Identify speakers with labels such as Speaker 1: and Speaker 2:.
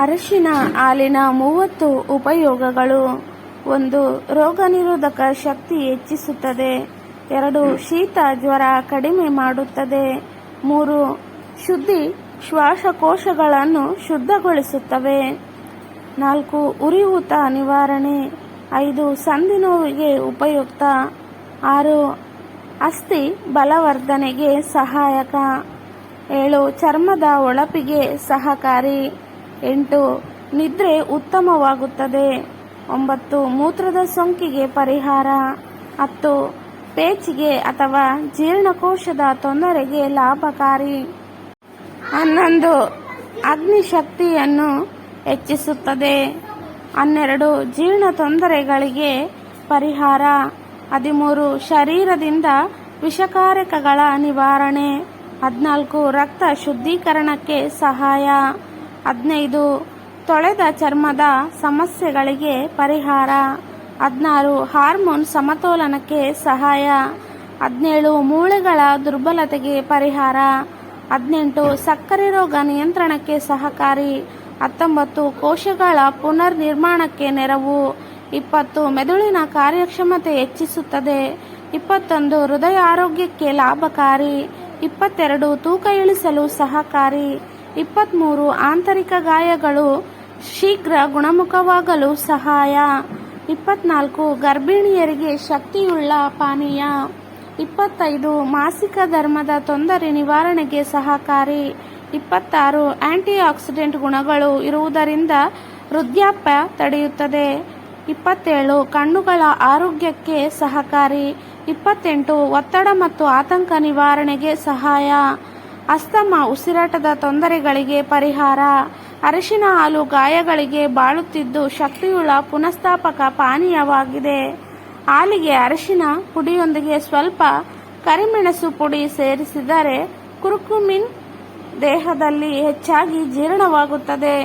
Speaker 1: ಅರಿಶಿನ ಹಾಲಿನ 30 ಉಪಯೋಗಗಳು. 1. ರೋಗನಿರೋಧಕ ಶಕ್ತಿ ಹೆಚ್ಚಿಸುತ್ತದೆ. 2. ಶೀತ ಜ್ವರ ಕಡಿಮೆ ಮಾಡುತ್ತದೆ. 3. ಶುದ್ಧಿ ಶ್ವಾಸಕೋಶಗಳನ್ನು ಶುದ್ಧಗೊಳಿಸುತ್ತವೆ. 4. ಉರಿಯೂತ ನಿವಾರಣೆ. 5. ಸಂಧಿ ನೋವಿಗೆ ಉಪಯುಕ್ತ. 6. ಅಸ್ಥಿ ಬಲವರ್ಧನೆಗೆ ಸಹಾಯಕ. 7. ಚರ್ಮದ ಹೊಳಪಿಗೆ ಸಹಕಾರಿ. 8. ನಿದ್ರೆ ಉತ್ತಮವಾಗುತ್ತದೆ. 9. ಮೂತ್ರದ ಸೋಂಕಿಗೆ ಪರಿಹಾರ. 10. ಪೇಚಿಗೆ ಅಥವಾ ಜೀರ್ಣಕೋಶದ ತೊಂದರೆಗೆ ಲಾಭಕಾರಿ. 11. ಅಗ್ನಿಶಕ್ತಿಯನ್ನು ಹೆಚ್ಚಿಸುತ್ತದೆ. 12. ಜೀರ್ಣ ತೊಂದರೆಗಳಿಗೆ ಪರಿಹಾರ. 13. ಶರೀರದಿಂದ ವಿಷಕಾರಕಗಳ ನಿವಾರಣೆ. 14. ರಕ್ತ ಶುದ್ಧೀಕರಣಕ್ಕೆ ಸಹಾಯ. 15. ತೊಳೆದ ಚರ್ಮದ ಸಮಸ್ಯೆಗಳಿಗೆ ಪರಿಹಾರ. 16. ಹಾರ್ಮೋನ್ ಸಮತೋಲನಕ್ಕೆ ಸಹಾಯ. 17. ಮೂಳೆಗಳ ದುರ್ಬಲತೆಗೆ ಪರಿಹಾರ. 18. ಸಕ್ಕರೆ ರೋಗ ನಿಯಂತ್ರಣಕ್ಕೆ ಸಹಕಾರಿ. 19. ಕೋಶಗಳ ಪುನರ್ನಿರ್ಮಾಣಕ್ಕೆ ನೆರವು. 20. ಮೆದುಳಿನ ಕಾರ್ಯಕ್ಷಮತೆ ಹೆಚ್ಚಿಸುತ್ತದೆ. 21. ಹೃದಯ ಆರೋಗ್ಯಕ್ಕೆ ಲಾಭಕಾರಿ. 22. ತೂಕ ಇಳಿಸಲು ಸಹಕಾರಿ. 23. ಆಂತರಿಕ ಗಾಯಗಳು ಶೀಘ್ರ ಗುಣಮುಖವಾಗಲು ಸಹಾಯ. 24. ಗರ್ಭಿಣಿಯರಿಗೆ ಶಕ್ತಿಯುಳ್ಳ ಪಾನೀಯ. 25. ಮಾಸಿಕ ಧರ್ಮದ ತೊಂದರೆ ನಿವಾರಣೆಗೆ ಸಹಕಾರಿ. 26. ಆಂಟಿ ಆಕ್ಸಿಡೆಂಟ್ ಗುಣಗಳು ಇರುವುದರಿಂದ ವೃದ್ಧಾಪ್ಯ ತಡೆಯುತ್ತದೆ. 27. ಕಣ್ಣುಗಳ ಆರೋಗ್ಯಕ್ಕೆ ಸಹಕಾರಿ. 28. ಒತ್ತಡ ಮತ್ತು ಆತಂಕ ನಿವಾರಣೆಗೆ ಸಹಾಯ. ಅಸ್ತಮಾ ಉಸಿರಾಟದ ತೊಂದರೆಗಳಿಗೆ ಪರಿಹಾರ. ಅರಿಶಿನ ಹಾಲು ಗಾಯಗಳಿಗೆ ಬಾಳುತ್ತಿದ್ದು ಶಕ್ತಿಯುಳ್ಳ ಪುನಃಸ್ಥಾಪಕ ಪಾನೀಯವಾಗಿದೆ. ಹಾಲಿಗೆ ಅರಿಶಿನ ಪುಡಿಯೊಂದಿಗೆ ಸ್ವಲ್ಪ ಕರಿಮೆಣಸು ಪುಡಿ ಸೇರಿಸಿದರೆ ಕುರ್ಕುಮಿನ್ ದೇಹದಲ್ಲಿ ಹೆಚ್ಚಾಗಿ ಜೀರ್ಣವಾಗುತ್ತದೆ.